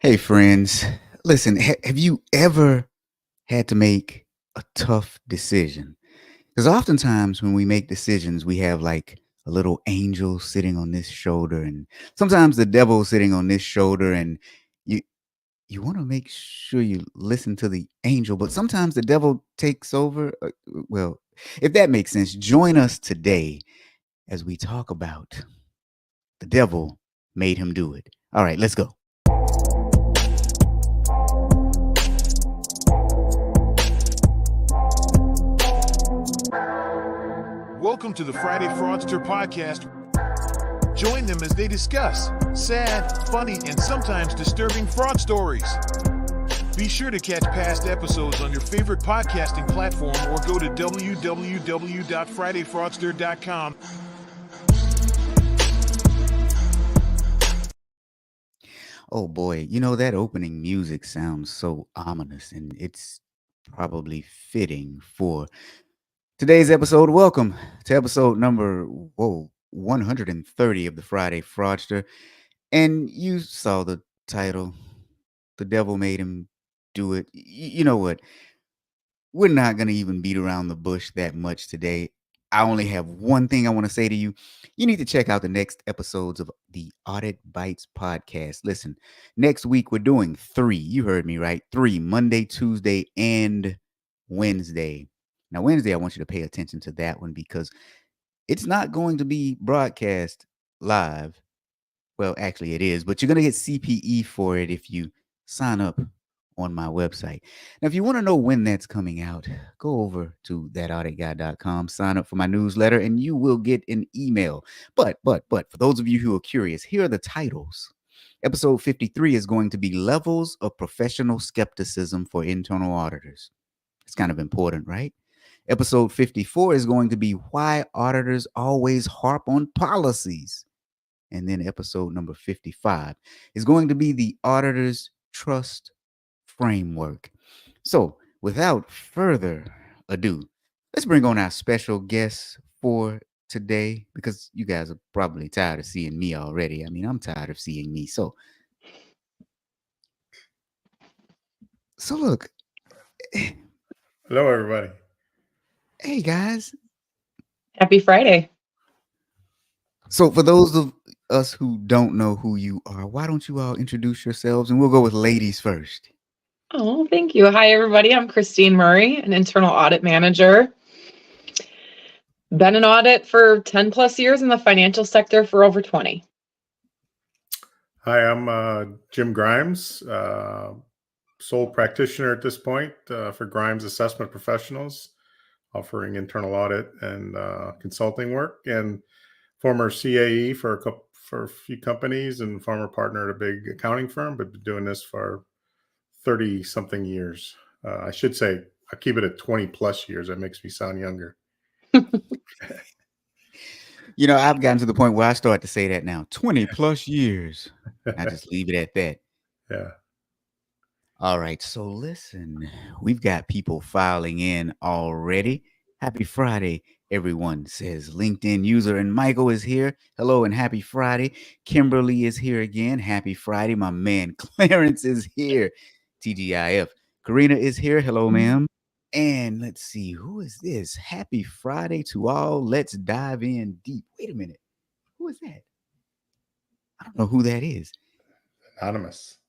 Hey, friends. Listen, have you ever had to make a tough decision? Because oftentimes when we make decisions, we have like a little angel sitting on this shoulder, and sometimes the devil sitting on this shoulder, and you you want to make sure you listen to the angel, but sometimes the devil takes over. Well, if that makes sense, join us today as we talk about the devil made him do it. All right, let's go. Welcome to the Friday Fraudster podcast. Join them as they discuss sad, funny, and sometimes disturbing fraud stories. Be sure to catch past episodes on your favorite podcasting platform or go to www.fridayfraudster.com. Oh boy, that opening music sounds so ominous, and it's probably fitting for today's episode. Welcome to episode number 130 of the Friday Fraudster. And you saw the title, The Devil Made Him Do It. You know what? We're not going to even beat around the bush that much today. I only have one thing I want to say to you. You need to check out the next episodes of the Audit Bites podcast. Listen, next week we're doing three. You heard me right. Three, Monday, Tuesday, and Wednesday. Now, Wednesday, I want you to pay attention to that one because it's not going to be broadcast live. Well, actually, it is, but you're going to get CPE for it if you sign up on my website. Now, if you want to know when that's coming out, go over to thatauditguy.com, sign up for my newsletter, and you will get an email. But for those of you who are curious, here are the titles. Episode 53 is going to be Levels of Professional Skepticism for Internal Auditors. It's kind of important, right? Episode 54 is going to be Why Auditors Always Harp on Policies. And then episode number 55 is going to be the Auditor's Trust Framework. So, without further ado, let's bring on our special guest for today because you guys are probably tired of seeing me already. I mean, I'm tired of seeing me. So look, Hello, everybody. hey guys. Happy Friday. So, for those of us who don't know who you are, why don't you all introduce yourselves? And we'll go with ladies first. Oh, thank you. Hi, everybody. I'm Christine Murray, an internal audit manager. Been in audit for 10 plus years in the financial sector for over 20. Hi, I'm Jim Grimes, sole practitioner at this point for Grimes Assessment Professionals, offering internal audit and consulting work, and former CAE for a few companies and former partner at a big accounting firm, but been doing this for 30 something years. I should say I keep it at 20 plus years. That makes me sound younger. I've gotten to the point where I start to say that now. 20 plus years. I just leave it at that. Yeah. All right. So listen, we've got people filing in already. Happy Friday, everyone, says LinkedIn user. And Michael is here. Hello and happy Friday. Kimberly is here again. Happy Friday. My man Clarence is here. TGIF. Karina is here. Hello, ma'am. And let's see, who is this? Happy Friday to all. Let's dive in deep. Wait a minute. Who is that? I don't know who that is. Anonymous.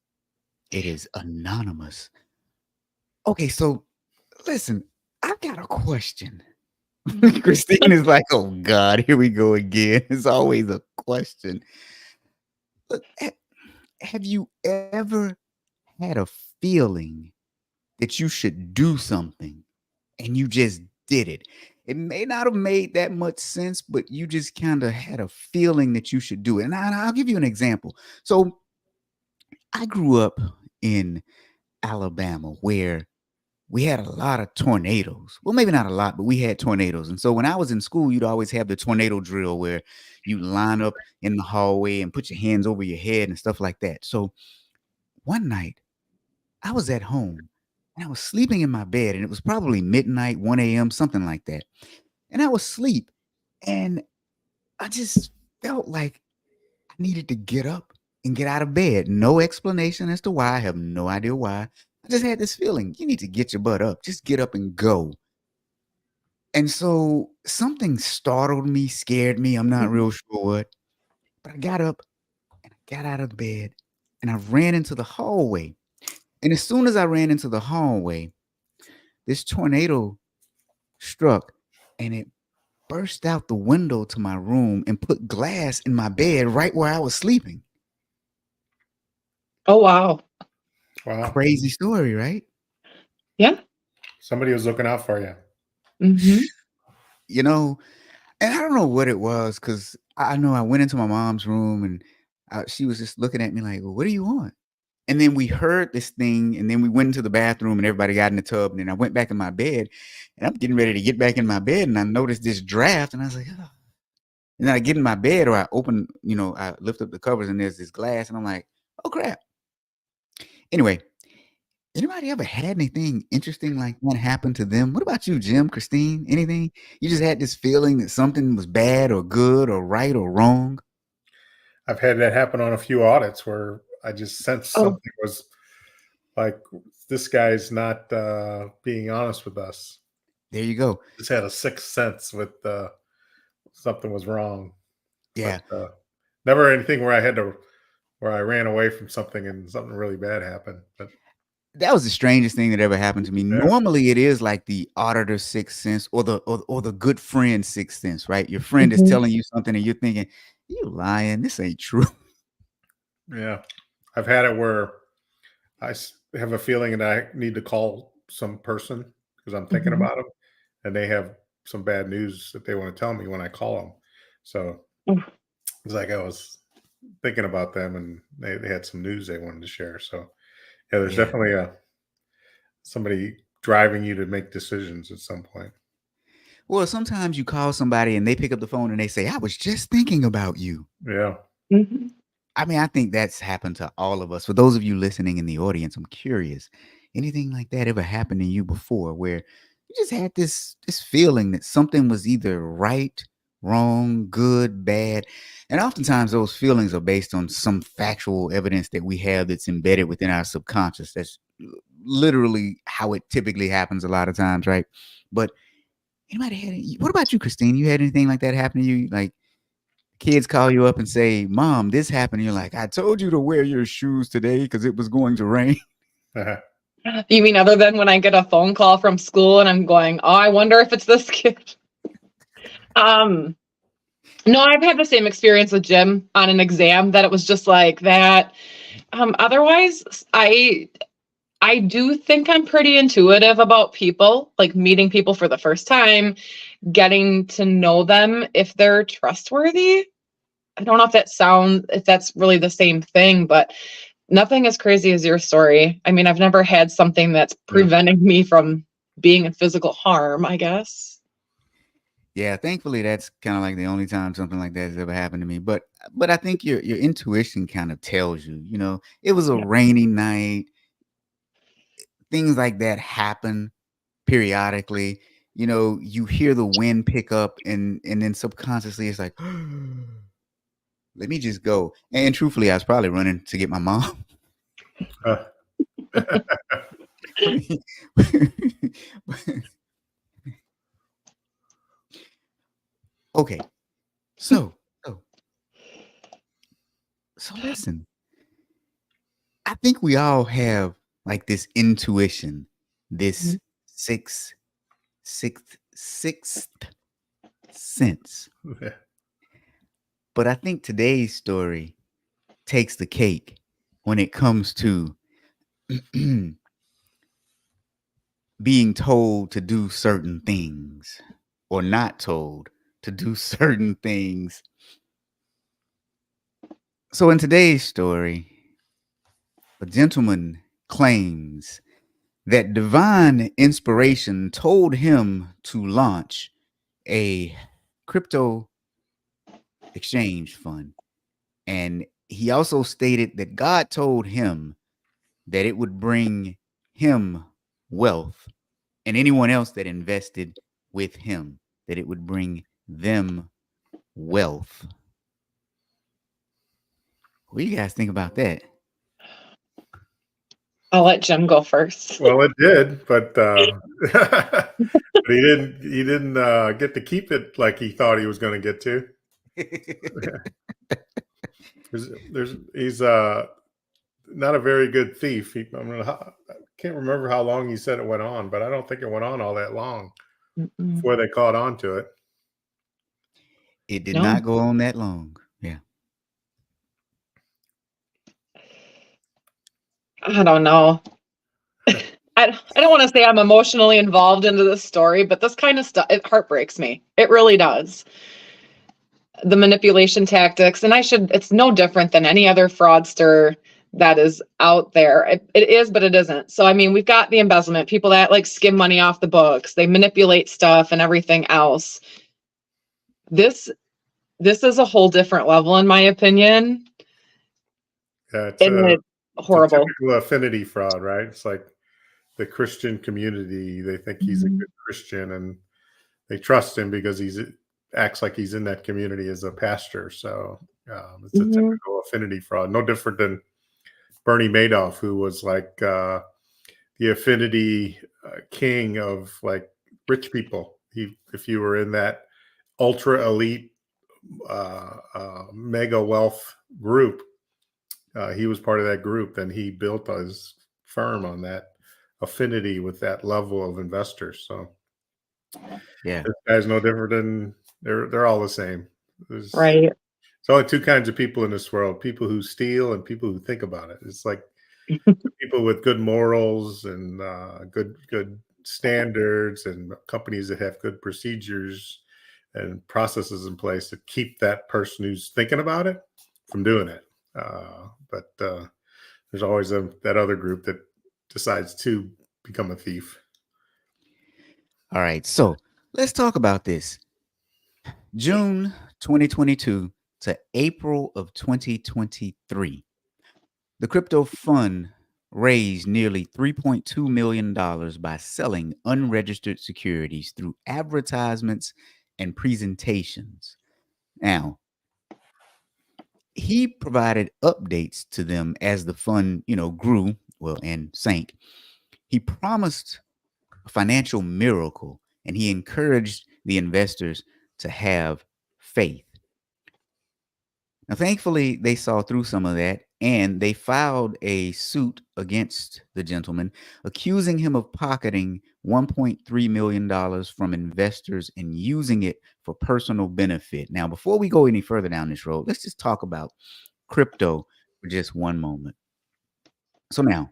It is anonymous. Okay, so listen, I've got a question. Christine is like, oh God, here we go again. It's always a question. Look, have you ever had a feeling that you should do something and you just did it? It may not have made that much sense, but you just kind of had a feeling that you should do it. And I'll give you an example. So I grew up in Alabama where we had a lot of tornadoes. Well, maybe not a lot, but we had tornadoes. And so when I was in school, you'd always have the tornado drill where you line up in the hallway and put your hands over your head and stuff like that. So one night I was at home and I was sleeping in my bed, and it was probably midnight, 1 a.m., something like that. And I was asleep, and I just felt like I needed to get up and get out of bed. No explanation as to why. I have no idea why. I just had this feeling, you need to get your butt up. Just get up and go. And so something startled me, scared me. I'm not real sure what. But I got up and I got out of bed and I ran into the hallway. And as soon as I ran into the hallway, this tornado struck and it burst out the window to my room and put glass in my bed right where I was sleeping. Oh, wow. Wow. Crazy story, right? Yeah. Somebody was looking out for you. Mm-hmm. You know, and I don't know what it was because I know I went into my mom's room and she was just looking at me like, well, what do you want? And then we heard this thing and then we went into the bathroom and everybody got in the tub. And then I went back in my bed and I'm getting ready to get back in my bed and I noticed this draft and I was like, oh. And then I get in my bed or I open, I lift up the covers and there's this glass and I'm like, oh crap. Anyway, anybody ever had anything interesting like that happen to them? What about you, Jim, Christine? Anything? You just had this feeling that something was bad or good or right or wrong? I've had that happen on a few audits where I just sensed something was like, this guy's not being honest with us. There you go. Just had a sixth sense with something was wrong. Yeah. But, never anything where I ran away from something and something really bad happened. But that was the strangest thing that ever happened to me. Yeah. Normally, it is like the auditor's sixth sense or the good friend's sixth sense, right? Your friend is telling you something and you're thinking, you lying, this ain't true. Yeah. I've had it where I have a feeling that I need to call some person because I'm thinking about them and they have some bad news that they want to tell me when I call them. So it's like I was thinking about them and they had some news they wanted to share. So yeah, there's definitely somebody driving you to make decisions at some point. Well, sometimes you call somebody and they pick up the phone and they say, I was just thinking about you. Yeah. I mean, I think that's happened to all of us. For those of you listening in the audience, I'm curious. Anything like that ever happened to you before where you just had this feeling that something was either right, wrong, good, bad? And oftentimes those feelings are based on some factual evidence that we have that's embedded within our subconscious. That's literally how it typically happens a lot of times, right? But anybody what about you, Christine? You had anything like that happen to you? Like kids call you up and say, Mom, this happened. And you're like, I told you to wear your shoes today because it was going to rain. You mean other than when I get a phone call from school and I'm going, oh, I wonder if it's this kid? No, I've had the same experience with Jim on an exam that it was just like that. Otherwise, I do think I'm pretty intuitive about people, like meeting people for the first time, getting to know them if they're trustworthy. I don't know if that's really the same thing, but nothing as crazy as your story. I mean, I've never had something that's preventing me from being in physical harm, I guess. Yeah, thankfully that's kind of like the only time something like that has ever happened to me. But I think your intuition kind of tells you, it was a rainy night. Things like that happen periodically. You hear the wind pick up and then subconsciously it's like, let me just go. And truthfully, I was probably running to get my mom. Okay. So listen. I think we all have like this intuition, this sixth sense. But I think today's story takes the cake when it comes to being told to do certain things or not told to do certain things. So in today's story, a gentleman claims that divine inspiration told him to launch a crypto exchange fund. And he also stated that God told him that it would bring him wealth and anyone else that invested with him, that it would bring them wealth. What do you guys think about that? I'll let Jim go first. Well, it did, but but he didn't get to keep it like he thought he was going to get to. He's not a very good thief. I can't remember how long he said it went on, but I don't think it went on all that long before they caught on to it. It did No. not go on that long. Yeah. I don't know. I don't want to say I'm emotionally involved into this story, but this kind of stuff, it heartbreaks me. It really does. The manipulation tactics, and it's no different than any other fraudster that is out there. It is, but it isn't. So, I mean, we've got the embezzlement, people that like skim money off the books, they manipulate stuff and everything else. This is a whole different level, in my opinion. Yeah, It's horrible. It's a typical affinity fraud, right? It's like the Christian community. They think he's a good Christian, and they trust him because he acts like he's in that community as a pastor. So it's a typical affinity fraud. No different than Bernie Madoff, who was like the affinity king of like rich people. If you were in that ultra elite mega wealth group, he was part of that group. Then he built his firm on that affinity with that level of investors. So Yeah. this guy's no different than they're all the same. Right. There's only two kinds of people in this world: people who steal and people who think about it. It's like people with good morals and good standards, and companies that have good procedures and processes in place to keep that person who's thinking about it from doing it. But there's always that other group that decides to become a thief. All right. So let's talk about this. June 2022 to April of 2023. The crypto fund raised nearly $3.2 million by selling unregistered securities through advertisements and presentations. Now, he provided updates to them as the fund, grew, and sank. He promised a financial miracle, and he encouraged the investors to have faith. Now, thankfully, they saw through some of that, and they filed a suit against the gentleman, accusing him of pocketing $1.3 million from investors and using it for personal benefit. Now, before we go any further down this road, let's just talk about crypto for just one moment. So now,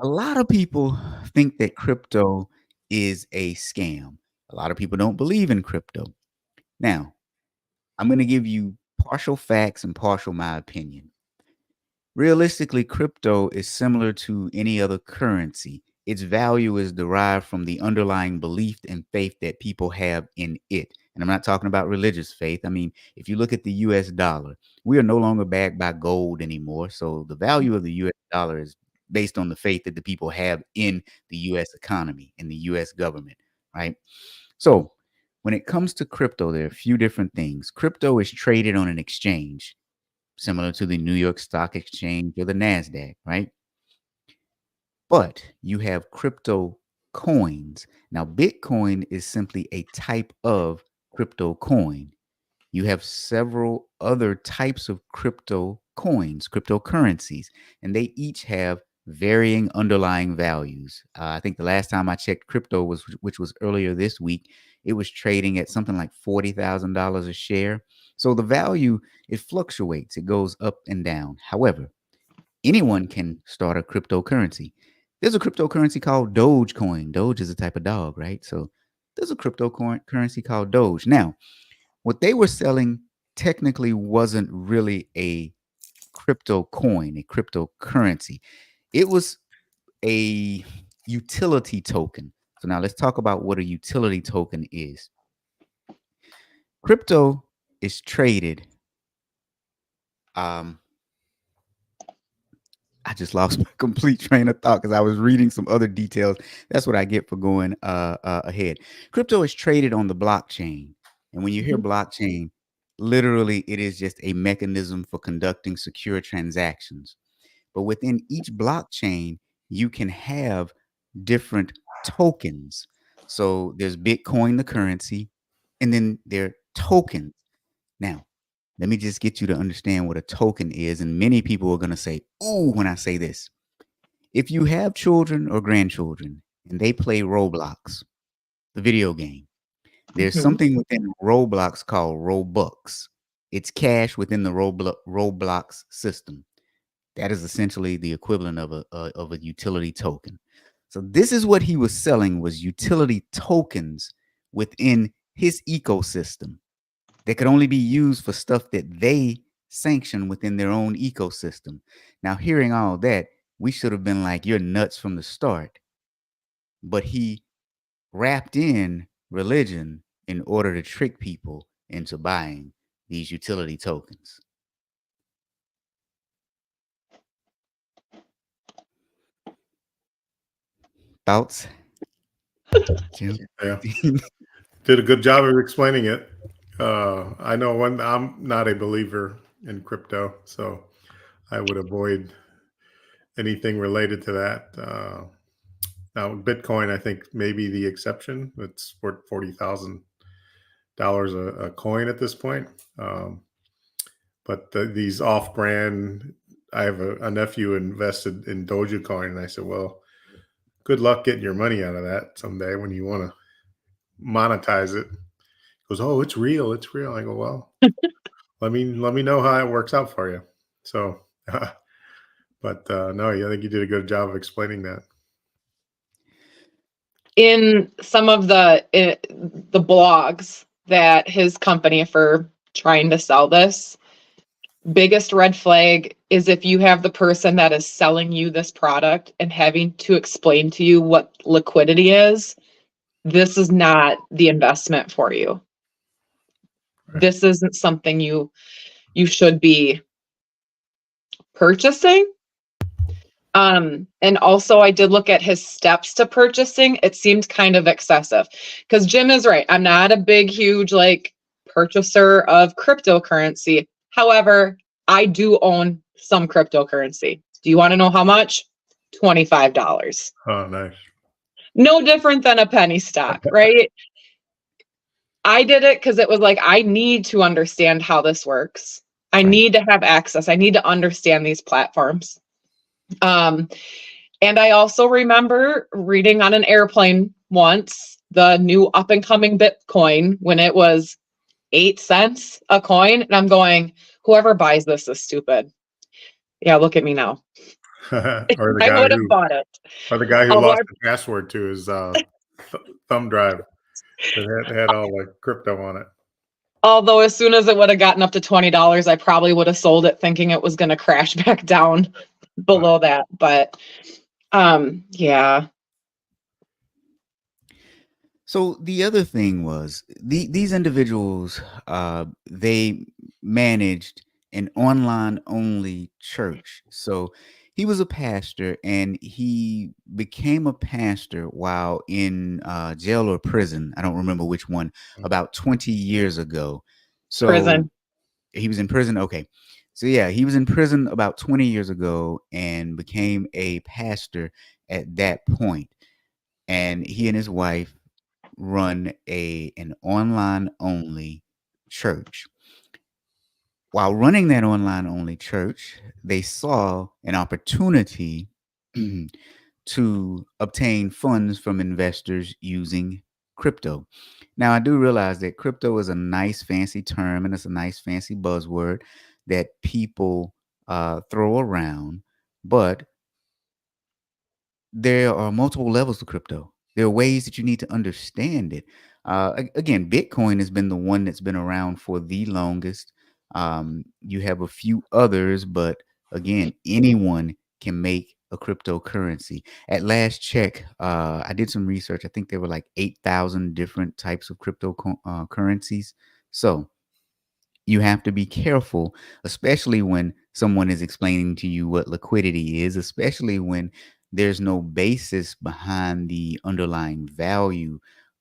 a lot of people think that crypto is a scam. A lot of people don't believe in crypto. Now, I'm going to give you partial facts and partial my opinion. Realistically, crypto is similar to any other currency. Its value is derived from the underlying belief and faith that people have in it. And I'm not talking about religious faith. I mean, if you look at the US dollar, we are no longer backed by gold anymore. So the value of the US dollar is based on the faith that the people have in the US economy, in the US government, right? So when it comes to crypto, there are a few different things. Crypto is traded on an exchange, similar to the New York Stock Exchange or the NASDAQ, right? But you have crypto coins. Now, Bitcoin is simply a type of crypto coin. You have several other types of crypto coins, cryptocurrencies, and they each have varying underlying values. I think the last time I checked crypto which was earlier this week, it was trading at something like $40,000 a share. So the value, it fluctuates, it goes up and down. However, anyone can start a cryptocurrency. There's a cryptocurrency called Dogecoin. Doge is a type of dog, right? So there's a cryptocurrency called Doge. Now, what they were selling technically wasn't really a crypto coin, a cryptocurrency. It was a utility token. So now let's talk about what a utility token is. Crypto is traded. I just lost my complete train of thought because I was reading some other details. That's what I get for going ahead. Crypto is traded on the blockchain. And when you hear blockchain, Literally, it is just a mechanism for conducting secure transactions. But within each blockchain, you can have different tokens. So there's Bitcoin, the currency, and then there are tokens. Now, let me just get you to understand what a token is. And many people are going to say, ooh, when I say this. If you have children or grandchildren and they play Roblox, the video game, there's Mhm. something within Roblox called Robux. It's cash within the Roblox system. That is essentially the equivalent of a utility token. So this is what he was selling was utility tokens within his ecosystem that could only be used for stuff that they sanction within their own ecosystem. Now, hearing all that, we should have been like, you're nuts from the start. But he wrapped in religion in order to trick people into buying these utility tokens. Thoughts, Jim? Yeah, did a good job of explaining it. I know I'm not a believer in crypto, so I would avoid anything related to that. Now, Bitcoin, I think, may be the exception. It's worth $40,000 a coin at this point. But these off-brand, I have a nephew invested in Dogecoin, and I said, "Well, good luck getting your money out of that someday when you want to monetize it." He goes, "Oh, it's real, it's real." I go, "Well, let me know how it works out for you." So, but no, I think you did a good job of explaining that. In some of the blogs that his company for trying to sell this, biggest red flag is if you have the person that is selling you this product and having to explain to you what liquidity is, this is not the investment for you. Right. This isn't something you should be purchasing. And also I did look at his steps to purchasing. It seemed kind of excessive because Jim is right. I'm not a big, huge like purchaser of cryptocurrency. However, I do own some cryptocurrency. Do you want to know how much? $25. Oh, nice. No different than a penny stock, right? I did it because it was like, I need to understand how this works. I Right. need to have access. I need to understand these platforms. And I also remember reading on an airplane once the new up and coming Bitcoin when it was 8 cents a coin. And I'm going, whoever buys this is stupid. Yeah, look at me now. or the I guy would have who, bought it. or the guy who Although lost the password to his thumb drive that had all the crypto on it. Although as soon as it would have gotten up to $20, I probably would have sold it thinking it was going to crash back down below that. But yeah. So the other thing was these individuals, they managed an online only church. So he was a pastor, and he became a pastor while in jail or prison. I don't remember which one. About 20 years ago. So Prison. he was in prison. Okay. So yeah, he was in prison about 20 years ago and became a pastor at that point. And he and his wife run an online only church. While running that online only church, they saw an opportunity to obtain funds from investors using crypto. Now, I do realize that crypto is a nice fancy term and it's a nice fancy buzzword that people throw around, but there are multiple levels to crypto. There are ways that you need to understand it. Again, Bitcoin has been the one that's been around for the longest. You have a few others, but again, anyone can make a cryptocurrency. At last check, I did some research. I think there were like 8,000 different types of cryptocurrencies. So you have to be careful, especially when someone is explaining to you what liquidity is, especially when there's no basis behind the underlying value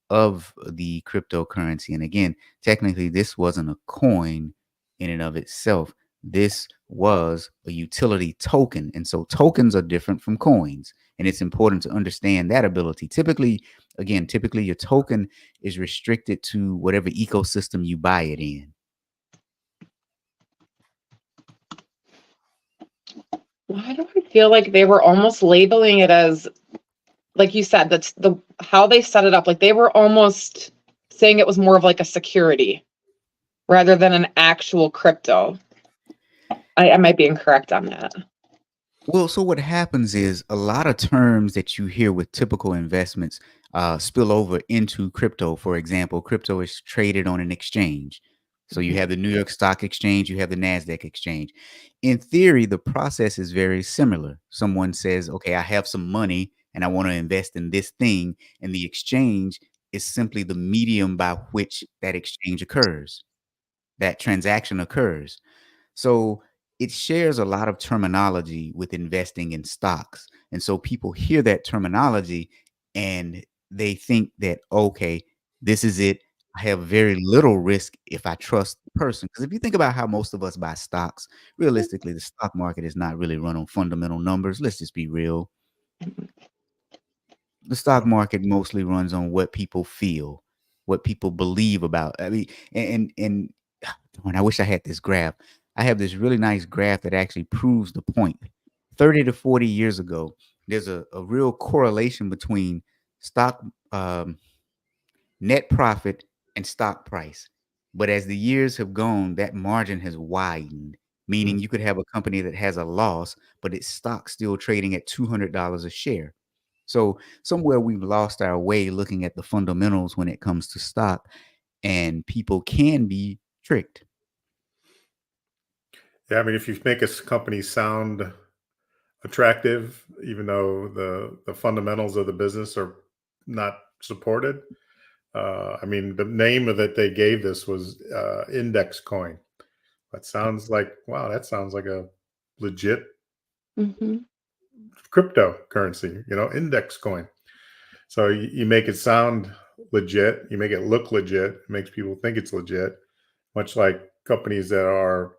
of the cryptocurrency. And again, technically, this wasn't a coin in and of itself. This was a utility token. And so tokens are different from coins. And it's important to understand that ability. Typically, your token is restricted to whatever ecosystem you buy it in. Why do I feel like they were almost labeling it as, like you said, that's the how they set it up. Like they were almost saying it was more of like a security rather than an actual crypto. I might be incorrect on that. Well, so what happens is a lot of terms that you hear with typical investments spill over into crypto. For example, crypto is traded on an exchange. So you have the New York Stock Exchange, you have the NASDAQ Exchange. In theory, the process is very similar. Someone says, okay, I have some money and I want to invest in this thing. And the exchange is simply the medium by which that exchange occurs, that transaction occurs. So it shares a lot of terminology with investing in stocks. And so people hear that terminology and they think that, okay, this is it. I have very little risk if I trust the person. Because if you think about how most of us buy stocks, realistically, the stock market is not really run on fundamental numbers. Let's just be real. The stock market mostly runs on what people feel, what people believe about. I mean, and darn, I wish I had this graph. I have this really nice graph that actually proves the point. 30 to 40 years ago, there's a real correlation between stock net profit and stock price. But as the years have gone, that margin has widened, meaning you could have a company that has a loss, but its stock still trading at $200 a share. So somewhere we've lost our way looking at the fundamentals when it comes to stock, and people can be tricked. Yeah, I mean, if you make a company sound attractive, even though the fundamentals of the business are not supported. I mean, the name of that they gave this was index coin. That sounds like, wow, that sounds like a legit Mm-hmm. cryptocurrency, index coin. So you make it sound legit, you make it look legit, it makes people think it's legit, much like companies that are,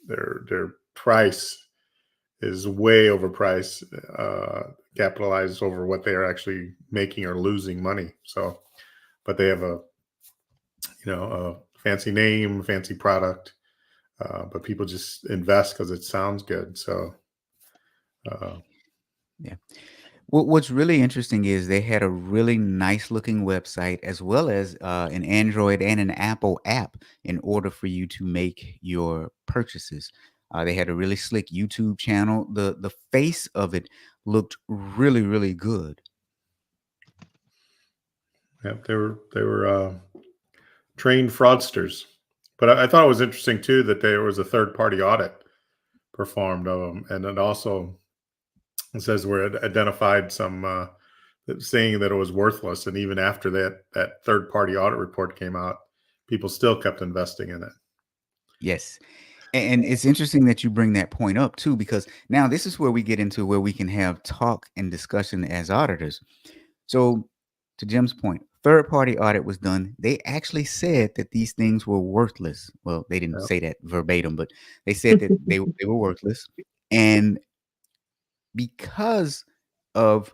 their price is way overpriced, capitalized over what they are actually making or losing money. So, but they have a fancy name, fancy product, but people just invest because it sounds good. So, Yeah. What's really interesting is they had a really nice looking website as well as an Android and an Apple app in order for you to make your purchases. They had a really slick YouTube channel. The face of it looked really, really good. yeah, they were trained fraudsters. But I thought it was interesting too that there was a third party audit performed of them, and it also says where it identified some saying that it was worthless, and even after that third party audit report came out, people still kept investing in it. Yes. And it's interesting that you bring that point up too, because now this is where we get into where we can have talk and discussion as auditors. So, to Jim's point, third party audit was done. They actually said that these things were worthless. Well, they didn't Yeah. say that verbatim, but they said that they were worthless. And because of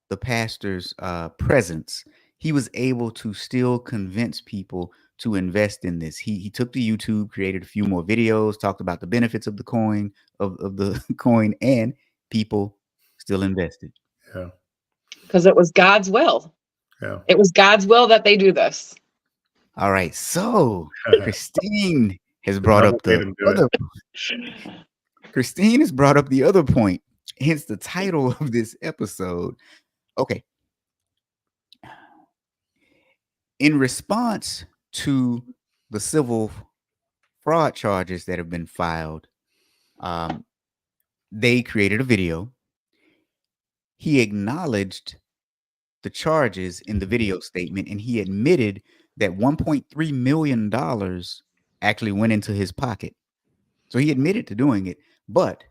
the pastor's presence, he was able to still convince people to invest in this. He took to YouTube, created a few more videos, talked about the benefits of the coin, of the coin, and people still invested. Yeah. Because it was God's will. Yeah. It was God's will that they do this. All right, so Christine has The brought devil up made the him do it. other. Christine has brought up the other point, hence the title of this episode. Okay, in response to the civil fraud charges that have been filed, um, they created a video. He acknowledged the charges in the video statement, and he admitted that $1.3 million actually went into his pocket. So he admitted to doing it, but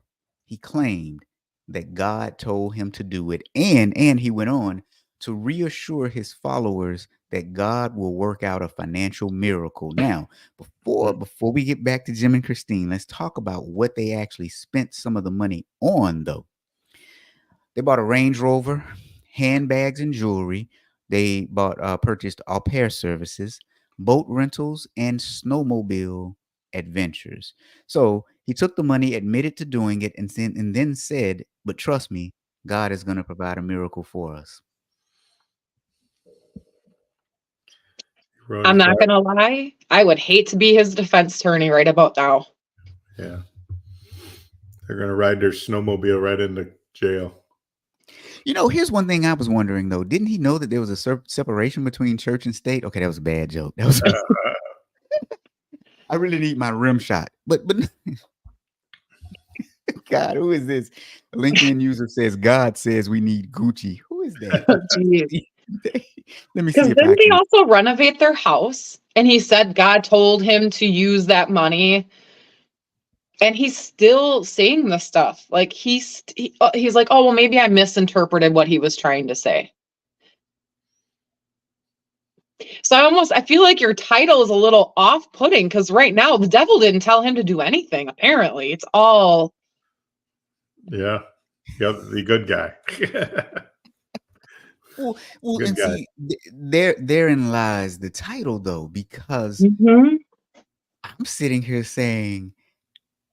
he claimed that God told him to do it. And he went on to reassure his followers that God will work out a financial miracle. Now, before we get back to Jim and Christine, let's talk about what they actually spent some of the money on, though. They bought a Range Rover, handbags and jewelry. They purchased au pair services, boat rentals, and snowmobile adventures. So he took the money, admitted to doing it, and then said, "But trust me, God is going to provide a miracle for us." I'm not gonna lie, I would hate to be his defense attorney right about now. Yeah. They're going to ride their snowmobile right into jail. Here's one thing I was wondering though. Didn't he know that there was a separation between church and state? Okay, that was a bad joke. That was. I really need my rim shot, but God, who is this? A LinkedIn user says God says we need Gucci. Who is that? Jeez. Let me see Because if I didn't they can. also renovate their house? And he said God told him to use that money. And he's still saying this stuff. Like he's like, oh well, maybe I misinterpreted what he was trying to say. So I feel like your title is a little off-putting because right now the devil didn't tell him to do anything. Apparently, it's all Yeah, the good guy. Well, Good and guy. see, therein lies the title, though, because Mhm. I'm sitting here saying,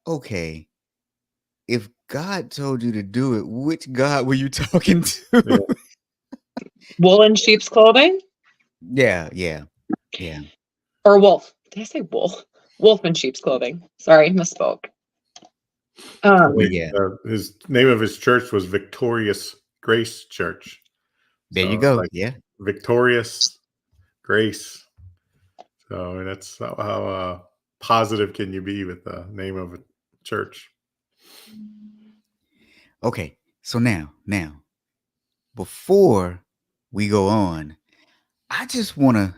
okay, if God told you to do it, which God were you talking to? Yeah. Wool in sheep's clothing Yeah. or wolf. Did I say wool? Wolf in sheep's clothing. Sorry, misspoke. But yeah, His name of his church was Victorious Grace Church. there you So, go. like Yeah. Victorious Grace. So that's how positive can you be with the name of a church? Okay. So now, before we go on, I just want to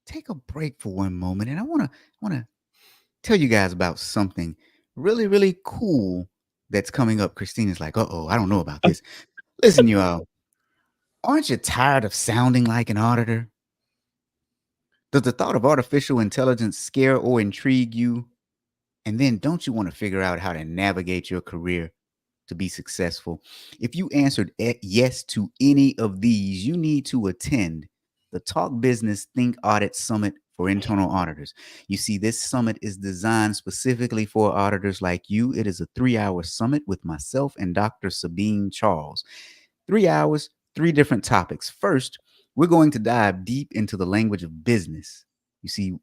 take a break for one moment, and I want to tell you guys about something really, really cool that's coming up. Christina's like, I don't know about this. Listen, you all, aren't you tired of sounding like an auditor? Does the thought of artificial intelligence scare or intrigue you? And then don't you want to figure out how to navigate your career to be successful? If you answered yes to any of these, you need to attend the Talk Business Think Audit Summit for internal auditors. You see, this summit is designed specifically for auditors like you. It is a 3-hour summit with myself and Dr. Sabine Charles. 3 hours, 3 different topics. First, we're going to dive deep into the language of business. You see,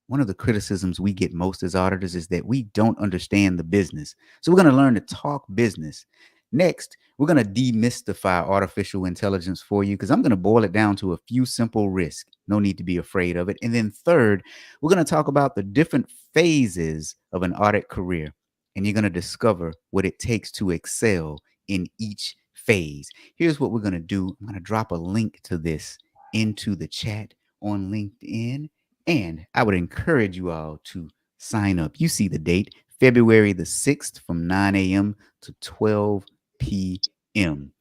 one of the criticisms we get most as auditors is that we don't understand the business. So we're going to learn to talk business. Next, we're going to demystify artificial intelligence for you because I'm going to boil it down to a few simple risks. No need to be afraid of it. And then third, we're going to talk about the different phases of an audit career. And you're going to discover what it takes to excel in each phase. Here's what we're going to do. I'm going to drop a link to this into the chat on LinkedIn. And I would encourage you all to sign up. You see the date, February the 6th from 9 a.m. to 12 p.m.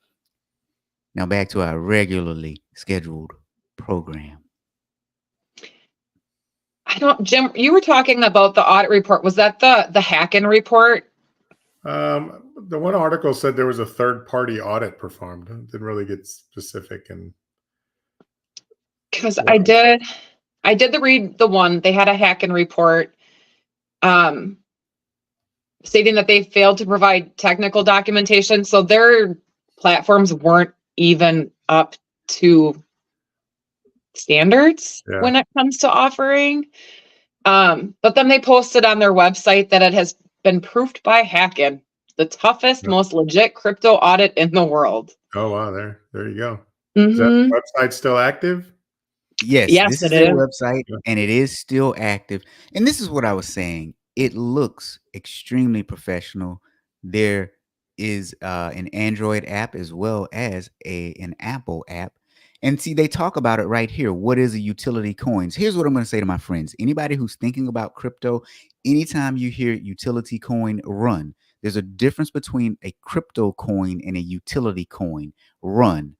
Now back to our regularly scheduled program. Jim, you were talking about the audit report. Was that the Hacken report? The one article said there was a third-party audit performed. It didn't really get specific. And because I did read the one. They had a Hacken report stating that they failed to provide technical documentation. So their platforms weren't even up to standards when it comes to offering. But then they posted on their website that it has been proved by Hacken, the toughest, most legit crypto audit in the world. Oh, wow. There you go. Mm-hmm. Is that website still active? Yes, this is their website, and it is still active. And this is what I was saying. It looks extremely professional. There is an Android app as well as an Apple app. And see, they talk about it right here. What is a utility coins? Here's what I'm going to say to my friends. Anybody who's thinking about crypto, anytime you hear utility coin, run. There's a difference between a crypto coin and a utility coin. Run.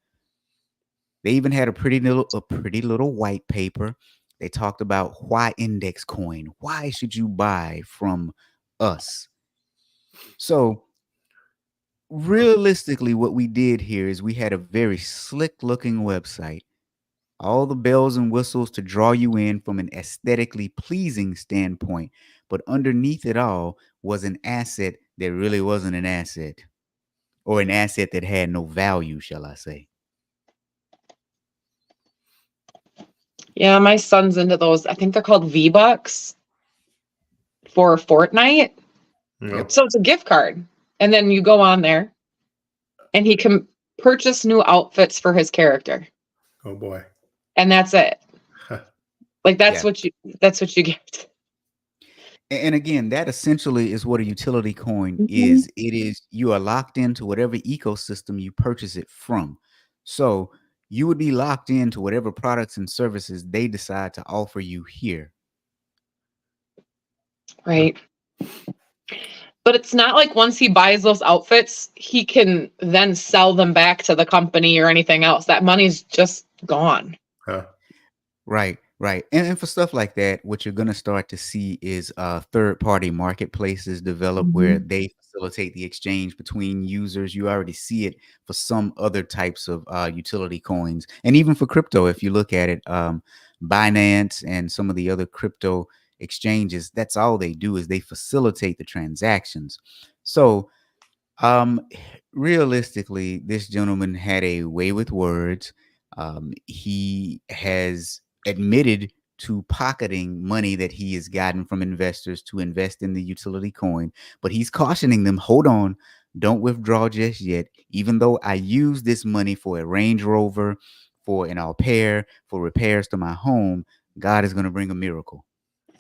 They even had a pretty little white paper. They talked about why index coin. Why should you buy from us? So realistically, what we did here is we had a very slick looking website, all the bells and whistles to draw you in from an aesthetically pleasing standpoint. But underneath it all was an asset that really wasn't an asset, or an asset that had no value, shall I say. Yeah, my son's into those. I think they're called V-Bucks for Fortnite. Yep. So it's a gift card. And then you go on there and he can purchase new outfits for his character. Oh boy. And that's it. Like that's Yeah. what you get. And again, that essentially is what a utility coin Mhm. is. It is, you are locked into whatever ecosystem you purchase it from. So you would be locked into whatever products and services they decide to offer you here. Right. But it's not like once he buys those outfits, he can then sell them back to the company or anything else. That money's just gone. Huh. Right, right. And for stuff like that, what you're going to start to see is third-party marketplaces develop where Mhm. they facilitate the exchange between users. You already see it for some other types of utility coins, and even for crypto. If you look at it, Binance and some of the other crypto exchanges, that's all they do is they facilitate the transactions. So realistically, this gentleman had a way with words. He has admitted to pocketing money that he has gotten from investors to invest in the utility coin, but he's cautioning them, hold on, don't withdraw just yet. Even though I use this money for a Range Rover, for an au pair, for repairs to my home, God is going to bring a miracle.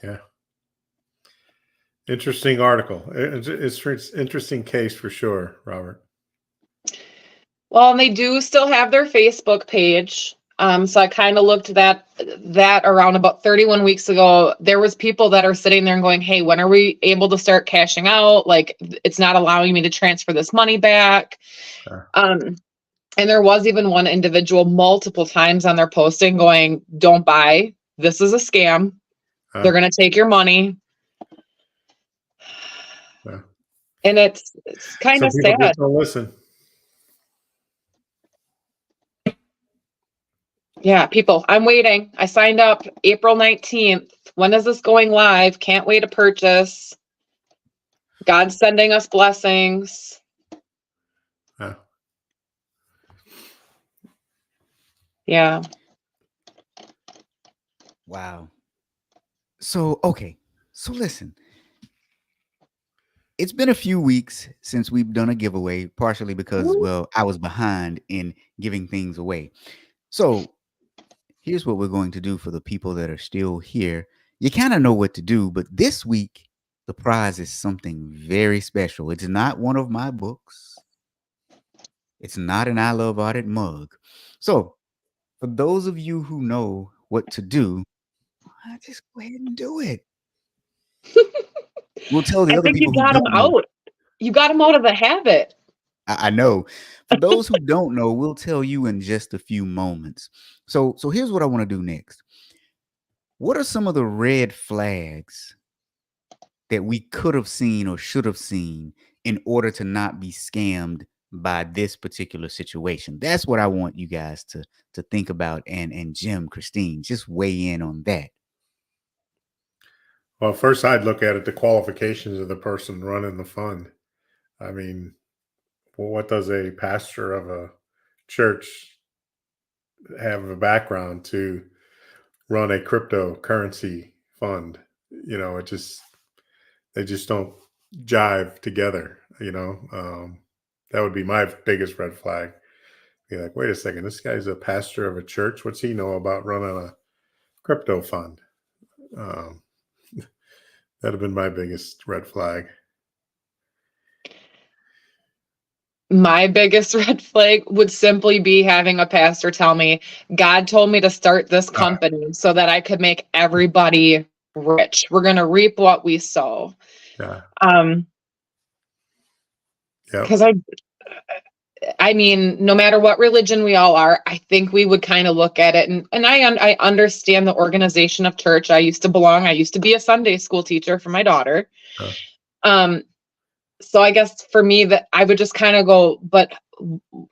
Yeah. Interesting article. It's interesting case for sure, Robert. Well, and they do still have their Facebook page. So I kind of looked that around about 31 weeks ago. There was people that are sitting there and going, hey, when are we able to start cashing out? Like, it's not allowing me to transfer this money back. And there was even one individual multiple times on their posting going, don't buy. This is a scam. They're going to take your money. And it's kind of sad. Just don't listen. Yeah, people, I'm waiting. I signed up April 19th. When is this going live? Can't wait to purchase. God's sending us blessings. Yeah. Wow. So, okay. So listen. It's been a few weeks since we've done a giveaway, partially because, well, I was behind in giving things away. So here's what we're going to do for the people that are still here. You kind of know what to do, but this week, the prize is something very special. It's not one of my books. It's not an I Love Audit mug. So for those of you who know what to do, just go ahead and do it. We'll tell the I other think you people who got them don't know. out. You got them out of the habit. I know. For those who don't know, we'll tell you in just a few moments. So here's what I want to do next. What are some of the red flags that we could have seen or should have seen in order to not be scammed by this particular situation? That's what I want you guys to think about. And Jim, Christine, just weigh in on that. Well, first I'd look at it, the qualifications of the person running the fund. I mean, well, what does a pastor of a church have a background to run a cryptocurrency fund? You know, they just don't jive together, you know. That would be my biggest red flag. Be like, wait a second, this guy's a pastor of a church. What's he know about running a crypto fund? That'd have been my biggest red flag. My biggest red flag would simply be having a pastor tell me, God told me to start this company so that I could make everybody rich. We're going to reap what we sow. Yeah. Because I I mean, no matter what religion we all are, I think we would kind of look at it, and I understand the organization of church. I used to be a Sunday school teacher for my daughter. Uh, Um, so I guess for me that I would just kind of go, but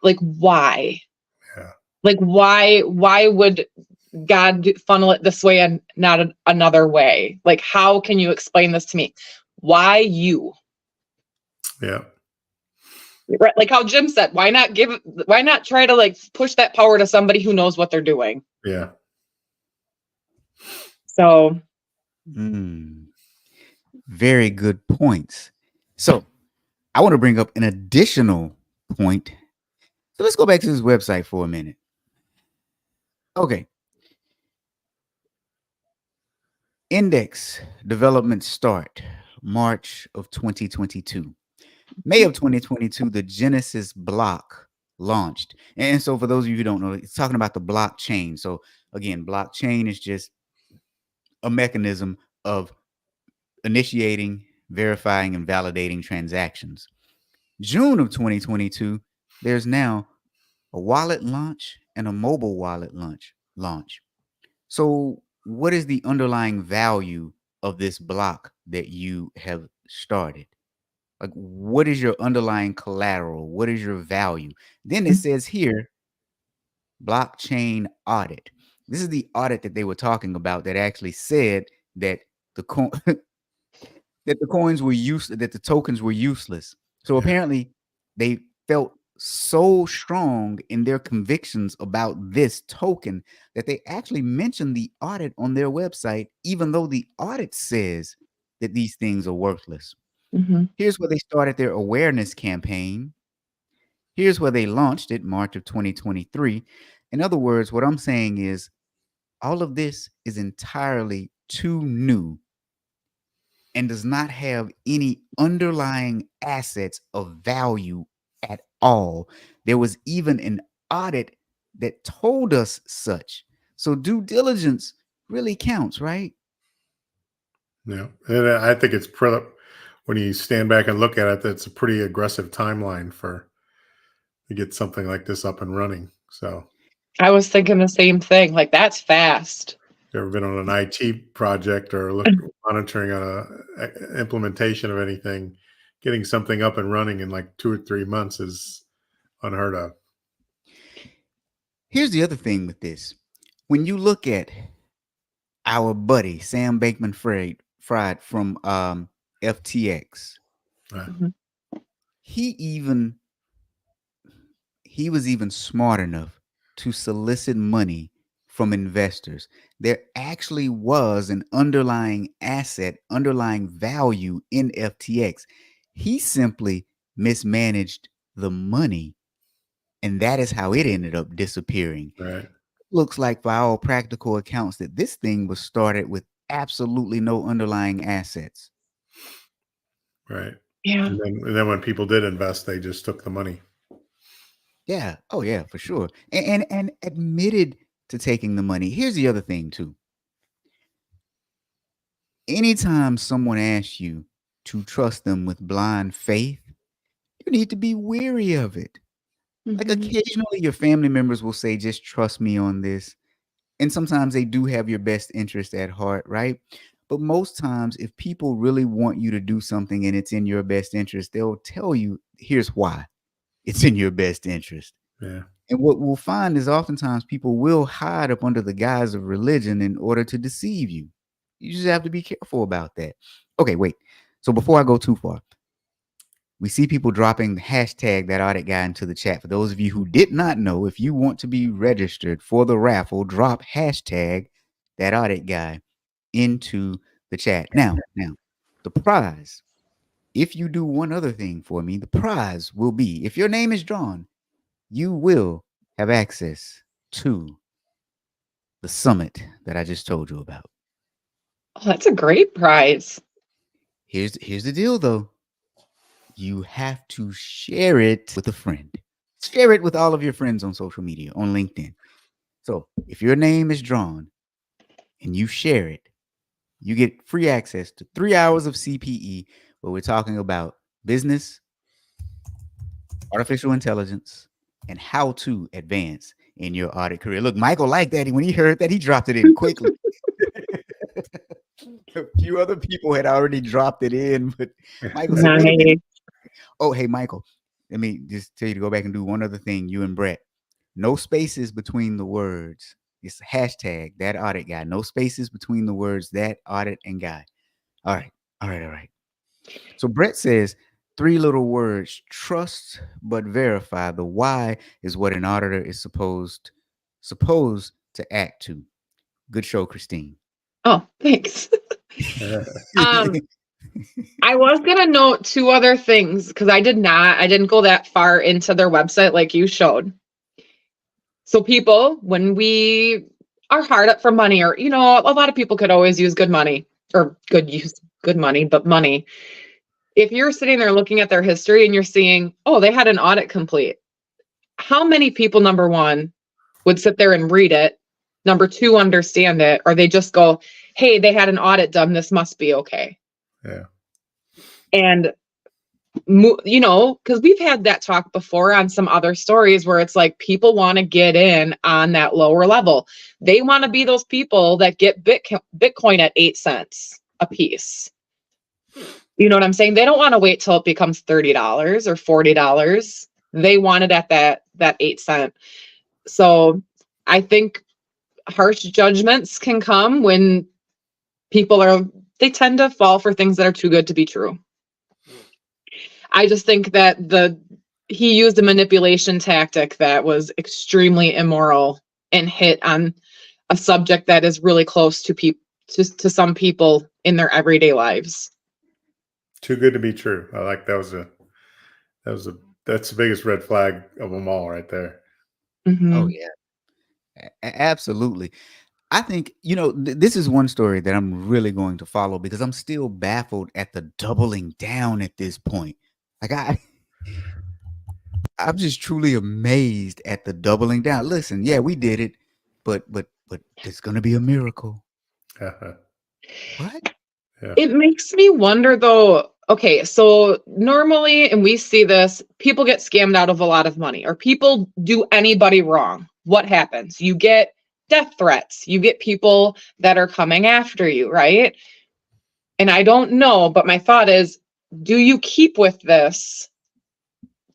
like why? yeah. Like why would God funnel it this way and not another way? Like, how can you explain this to me? Why you? Yeah. Right, like how Jim said, why not try to like push that power to somebody who knows what they're doing? Yeah. So Very good points. So I want to bring up an additional point. So let's go back to this website for a minute. Okay. Index development start March of 2022. May of 2022, the Genesis block launched. And so for those of you who don't know, it's talking about the blockchain. So again, blockchain is just a mechanism of initiating, verifying, and validating transactions. June of 2022, there's now a wallet launch and a mobile wallet launch. So what is the underlying value of this block that you have started? Like, what is your underlying collateral? What is your value? Then it says here, blockchain audit. This is the audit that they were talking about that actually said that the that the coins were useless, that the tokens were useless. So apparently they felt so strong in their convictions about this token that they actually mentioned the audit on their website, even though the audit says that these things are worthless. Here's where they started their awareness campaign. Here's where they launched it, March of 2023. In other words, what I'm saying is all of this is entirely too new and does not have any underlying assets of value at all. There was even an audit that told us such. So due diligence really counts, right? Yeah. And I think it's when you stand back and look at it, that's a pretty aggressive timeline to get something like this up and running. So I was thinking the same thing. Like, that's fast. if you've ever been on an IT project or monitoring on a implementation of anything, getting something up and running in like 2 or 3 months is unheard of. Here's the other thing with this. When you look at our buddy Sam Bankman-Fried from FTX, he was even smart enough to solicit money from investors. There actually was an underlying asset, underlying value in FTX. He simply mismanaged the money, and that is how it ended up disappearing. Right. Looks like, by all practical accounts, that this thing was started with absolutely no underlying assets. Right. Yeah. And then when people did invest, they just took the money. Yeah. Oh, yeah, for sure. And admitted to taking the money. Here's the other thing, too. Anytime someone asks you to trust them with blind faith, you need to be weary of it. Like, occasionally your family members will say, just trust me on this. And sometimes they do have your best interest at heart, right? But most times, if people really want you to do something and it's in your best interest, they'll tell you, here's why it's in your best interest. Yeah. And what we'll find is oftentimes people will hide up under the guise of religion in order to deceive you. You just have to be careful about that. Okay, wait. So before I go too far, we see people dropping the hashtag that audit guy into the chat. For those of you who did not know, if you want to be registered for the raffle, drop hashtag that audit guy into the chat. Now, the prize, if you do one other thing for me, the prize will be, if your name is drawn, you will have access to the summit that I just told you about. Oh, that's a great prize. Here's the deal, though. You have to share it with a friend. Share it with all of your friends on social media, on LinkedIn. So if your name is drawn and you share it, you get free access to 3 hours of CPE, where we're talking about business, artificial intelligence, and how to advance in your audit career. Look, Michael liked that. When he heard that, he dropped it in quickly. A few other people had already dropped it in, but Michael said, wait a minute. Nice. Oh, hey, Michael, let me just tell you to go back and do one other thing, you and Brett. No spaces between the words. It's hashtag that audit guy. No spaces between the words that audit and guy. All right. All right. All right. So Brett says 3 little words: trust but verify. The why is what an auditor is supposed to act to. Good show, Christine. Oh, thanks. Um, I was gonna note 2 other things because I didn't go that far into their website like you showed. So people, when we are hard up for money, or a lot of people could always use good money or good money, but money. If you're sitting there looking at their history and you're seeing, oh, they had an audit complete. How many people, number one, would sit there and read it? Number two, understand it, or they just go, hey, they had an audit done. This must be okay. Yeah. And because we've had that talk before on some other stories where it's like people want to get in on that lower level. They want to be those people that get Bitcoin at 8 cents a piece. You know what I'm saying? They don't want to wait till it becomes $30 or $40. They want it at that 8 cent. So I think harsh judgments can come when they tend to fall for things that are too good to be true. I just think that he used a manipulation tactic that was extremely immoral and hit on a subject that is really close to some people in their everyday lives. Too good to be true. I like that's the biggest red flag of them all right there. Mm-hmm. Oh yeah, absolutely. I think this is one story that I'm really going to follow because I'm still baffled at the doubling down at this point. Like I'm just truly amazed at the doubling down. Listen, yeah, we did it, but it's gonna be a miracle. What? Yeah. It makes me wonder though. Okay, so normally, and we see this, people get scammed out of a lot of money, or people do anybody wrong. What happens? You get death threats. You get people that are coming after you, right? And I don't know, but my thought is, do you keep with this?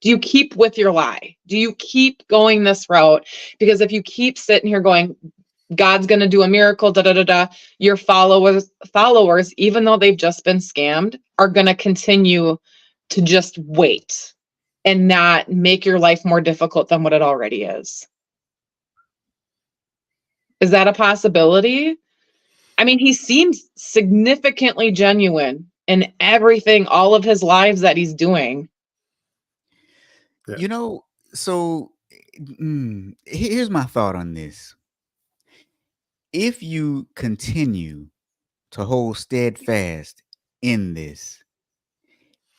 Do you keep with your lie? Do you keep going this route? Because if you keep sitting here going, God's going to do a miracle, your followers, even though they've just been scammed, are going to continue to just wait and not make your life more difficult than what it already is. Is that a possibility? I mean, he seems significantly genuine in everything, all of his lives that he's doing. Yeah. So here's my thought on this. If you continue to hold steadfast in this,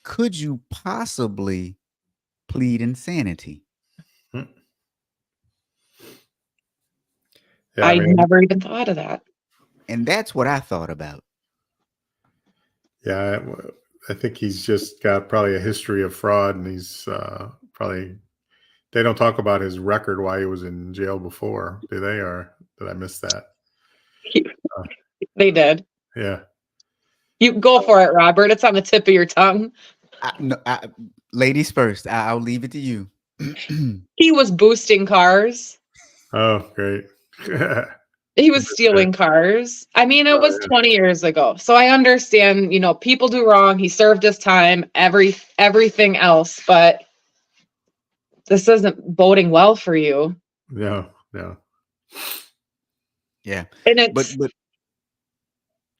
could you possibly plead insanity? Hmm. Yeah, I never even thought of that. And that's what I thought about. Yeah, I think he's just got probably a history of fraud, and he's probably, they don't talk about his record while he was in jail before, do they? Or did I miss that? They did. Yeah. You go for it, Robert. It's on the tip of your tongue. Ladies first. I'll leave it to you. He was boosting cars. Oh, great. He was stealing cars. I mean, it was 20 years ago. So I understand, people do wrong. He served his time, everything else, but this isn't boding well for you. No. Yeah. And it's, but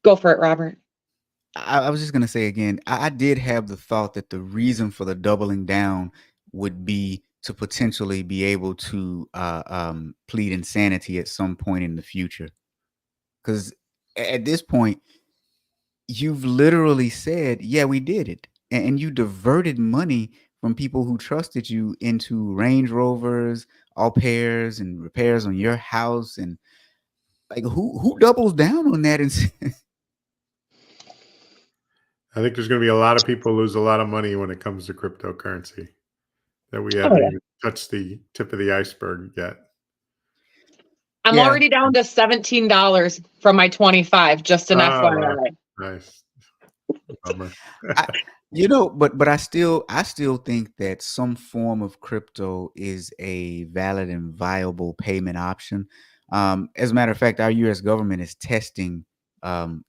go for it, Robert. I was just going to say again, I did have the thought that the reason for the doubling down would be to potentially be able to plead insanity at some point in the future. Because at this point, you've literally said, yeah, we did it. And you diverted money from people who trusted you into Range Rovers, au pairs, and repairs on your house. And like, who doubles down on that? And I think there's going to be a lot of people lose a lot of money when it comes to cryptocurrency. that we Oh, haven't yeah. even touched the tip of the iceberg yet. I'm Yeah. already down to $17 from my 25, just an Oh, wow. FYI. Nice. Bummer. I, but I still think that some form of crypto is a valid and viable payment option. As a matter of fact, our U.S. government is testing um,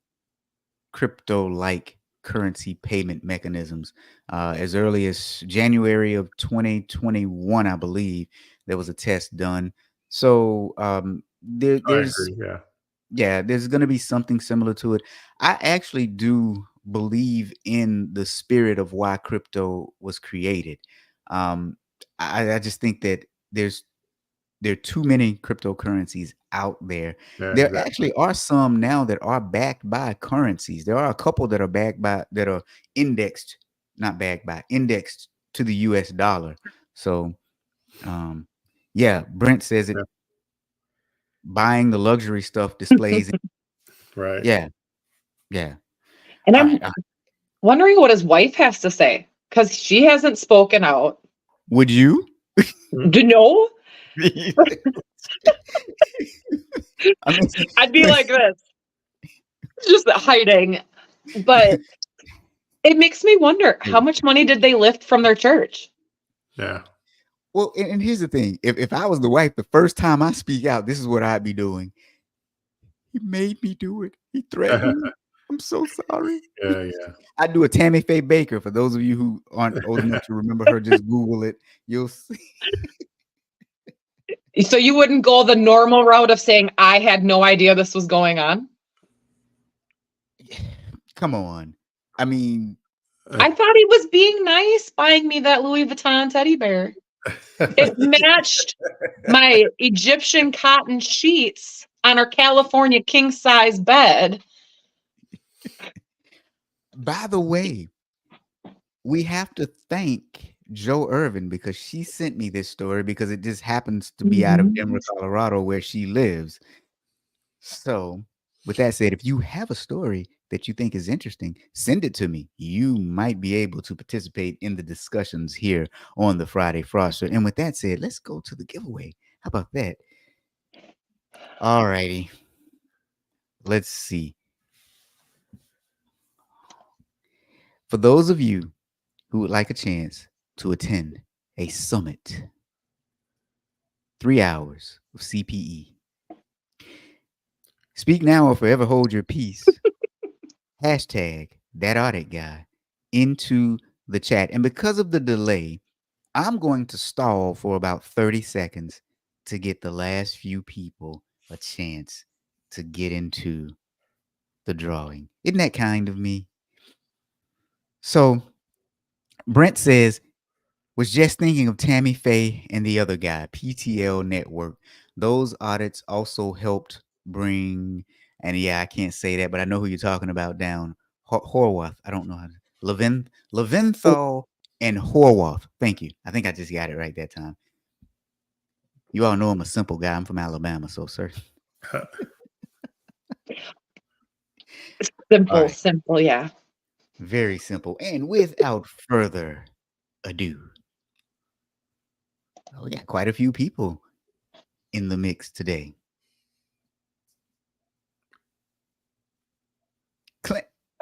crypto-like currency payment mechanisms. As early as January of 2021, I believe there was a test done. So I there's agree. Yeah. yeah, there's going to be something similar to it. I actually do believe in the spirit of why crypto was created. Um, I just think that there are too many cryptocurrencies out there. Yeah. There Exactly. actually are some now that are backed by currencies. There are a couple that are that are indexed, not backed by, indexed to the US dollar. So, um, yeah, Brent says it Yeah. buying the luxury stuff displays. Right. Yeah, yeah. And All I'm right. wondering what his wife has to say, because she hasn't spoken out. Would you? Do you know? I mean, I'd be like this, just hiding. But it makes me wonder, how much money did they lift from their church? Yeah. well, and here's the thing: if I was the wife, the first time I speak out, this is what I'd be doing. He made me do it. He threatened me. I'm so sorry. Yeah. Yeah. I do a Tammy Faye Baker. For those of you who aren't old enough to remember her, just Google it. You'll see. So you wouldn't go the normal route of saying, I had no idea this was going on? Come on. I mean, I thought he was being nice buying me that Louis Vuitton teddy bear. It matched my Egyptian cotton sheets on our California king size bed. by the way, we have to thank Joe Irvin because she sent me this story because it just happens to be out of Denver, Colorado, where she lives. So, with that said, if you have a story that you think is interesting, send it to me. You might be able to participate in the discussions here on the Friday Fraudster. And with that said, let's go to the giveaway. How about that? All righty. Let's see. For those of you who would like a chance to attend a summit, 3 hours of CPE, speak now or forever hold your peace. Hashtag that audit guy into the chat. And because of the delay, I'm going to stall for about 30 seconds to get the last few people a chance to get into the drawing. Isn't that kind of me? So Brent says, was just thinking of Tammy Faye and the other guy, PTL Network. Those audits also helped bring, and yeah, I can't say that, but I know who you're talking about down Horwath. I don't know how to, Leventhal and Horwath. Thank you. I think I just got it right that time. You all know I'm a simple guy. I'm from Alabama, so sir. Simple, Right. simple, yeah. Very simple. And without further ado, we got quite a few people in the mix today.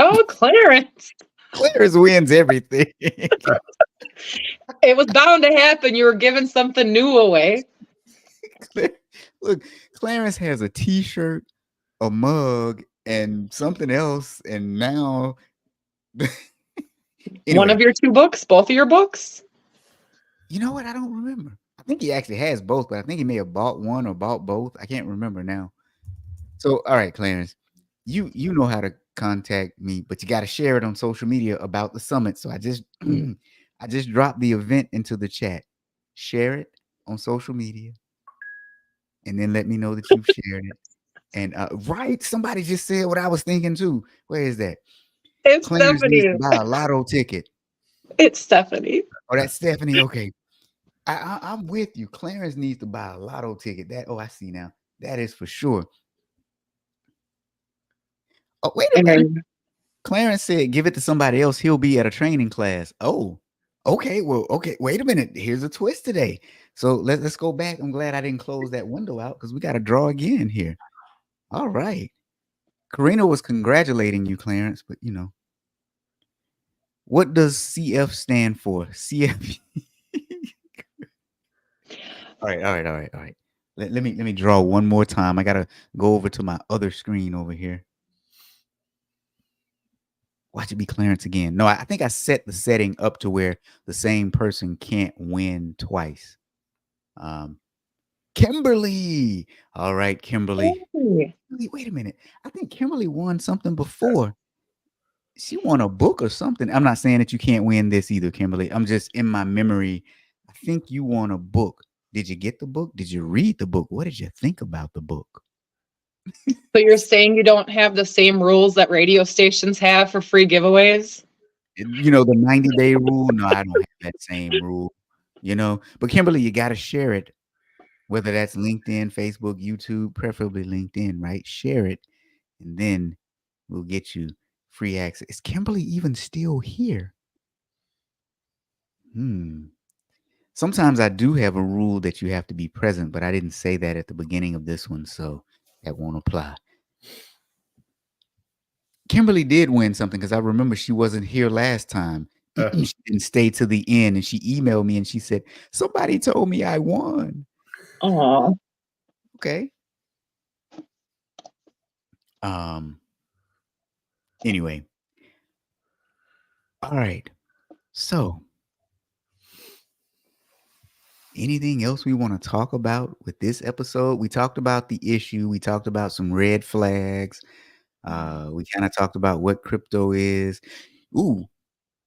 Oh, Clarence. Clarence wins everything. It was bound to happen. You were giving something new away. Look, Clarence has a t-shirt, a mug, and something else, and now One anyway, of your two books, both of your books? you know what? I don't remember. I think he actually has both, but I think he may have bought one or bought both. I can't remember now. So, all right, Clarence, you know how to contact me, but you got to share it on social media about the summit. So I just I just dropped the event into the chat. Share it on social media, and then let me know that you've shared it. And right, somebody just said what I was thinking too. Where is that? It's Clarence needs Stephanie. to buy a lotto ticket. It's Stephanie. Oh, that's Stephanie. Okay, I'm with you. Clarence needs to buy a lotto ticket. I see now. That is for sure. Oh, wait a minute. And Clarence said, "Give it to somebody else. He'll be at a training class." Oh, Okay, well, okay. Wait a minute. Here's a twist today. So let's go back. I'm glad I didn't close that window out because we got to draw again here. All right. Karina was congratulating you, Clarence, but what does CF stand for? CF. All right. Let me draw one more time. I gotta go over to my other screen over here. Watch it be Clarence again. No, I think I set the setting up to where the same person can't win twice. Kimberly. All right, Kimberly. Hey. Wait a minute. I think Kimberly won something before. She won a book or something. I'm not saying that you can't win this either, Kimberly. I'm just in my memory. I think you won a book. Did you get the book? Did you read the book? What did you think about the book? So you're saying you don't have the same rules that radio stations have for free giveaways? The 90-day rule. No, I don't have that same rule. But Kimberly, you got to share it, whether that's LinkedIn, Facebook, YouTube, preferably LinkedIn, right? Share it, and then we'll get you free access. Is Kimberly even still here? Sometimes I do have a rule that you have to be present, but I didn't say that at the beginning of this one, so that won't apply. Kimberly did win something because I remember she wasn't here last time. She didn't stay to the end, and she emailed me and she said, "Somebody told me I won." Oh, Okay. Anyway. All right. So, anything else we want to talk about with this episode? We talked about the issue. We talked about some red flags. We kind of talked about what crypto is. Ooh,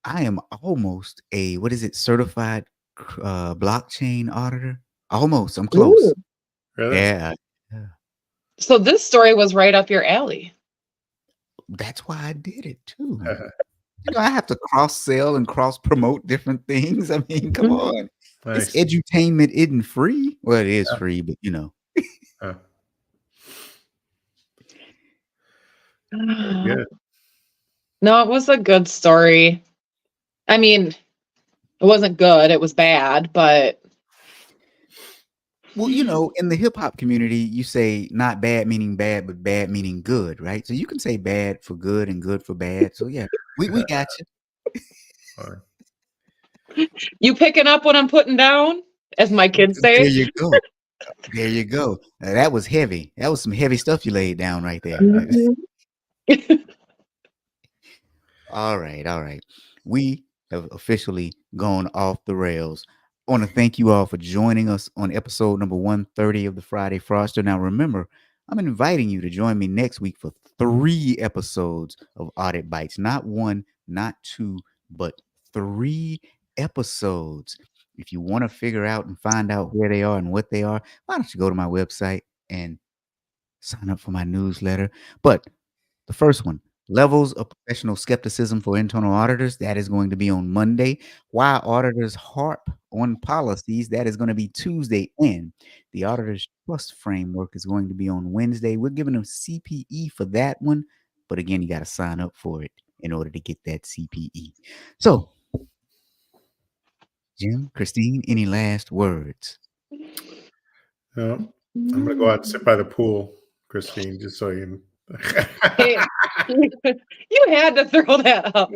I am almost a certified blockchain auditor. Almost. I'm close. ooh. Really? Yeah. So this story was right up your alley. That's why I did it too. I have to cross sell and cross promote different things. I mean, come on. Nice. This edutainment isn't free. Well, it is free, but Good. No, it was a good story. I mean, it wasn't good. It was bad, but Well, in the hip hop community, you say not bad meaning bad, but bad meaning good, right? So you can say bad for good and good for bad. So yeah, we got you. You picking up what I'm putting down, as my kids There say? you go. There you go. That was heavy. That was some heavy stuff you laid down right there. Mhm. All right. We have officially gone off the rails. I want to thank you all for joining us on episode number 130 of the Friday Fraudster. Now, remember, I'm inviting you to join me next week for 3 episodes of Audit Bites. Not 1, not 2, but 3 episodes. If you want to figure out and find out where they are and what they are, why don't you go to my website and sign up for my newsletter? But the first one, Levels of Professional Skepticism for Internal Auditors, that is going to be on Monday. Why Auditors Harp on Policies, that is going to be Tuesday. And the Auditor's Trust Framework is going to be on Wednesday. We're giving them CPE for that one. But again, you got to sign up for it in order to get that CPE. So, Jim, Christine, any last words? No, I'm going to go out and sit by the pool, Christine, just so you Hey, you had to throw that up.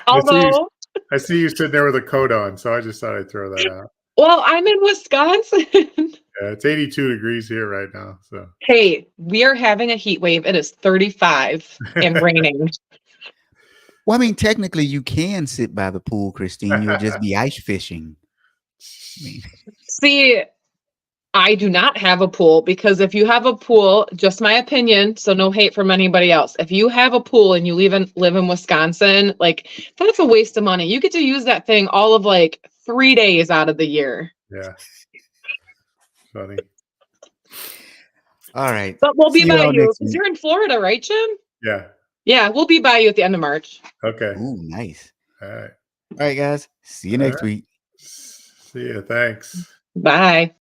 Although, I see you sitting there with a coat on, so I just thought I'd throw that out. well, I'm in Wisconsin. Yeah, it's 82 degrees here right now. So Hey, we are having a heat wave. It is 35 and raining. Well, I mean, technically, you can sit by the pool, Christine. You'll just be ice fishing. I mean, See, I do not have a pool because if you have a pool, just my opinion, so no hate from anybody else. If you have a pool and you live in Wisconsin, like that's a waste of money. You get to use that thing all of like 3 days out of the year. yeah, funny. all right. But we'll be See you by all you next because week. you're in Florida, right, Jim? Yeah. Yeah, we'll be by you at the end of March. Okay. Ooh, nice. All right. All right, guys. See you next week. See you. Thanks. Bye.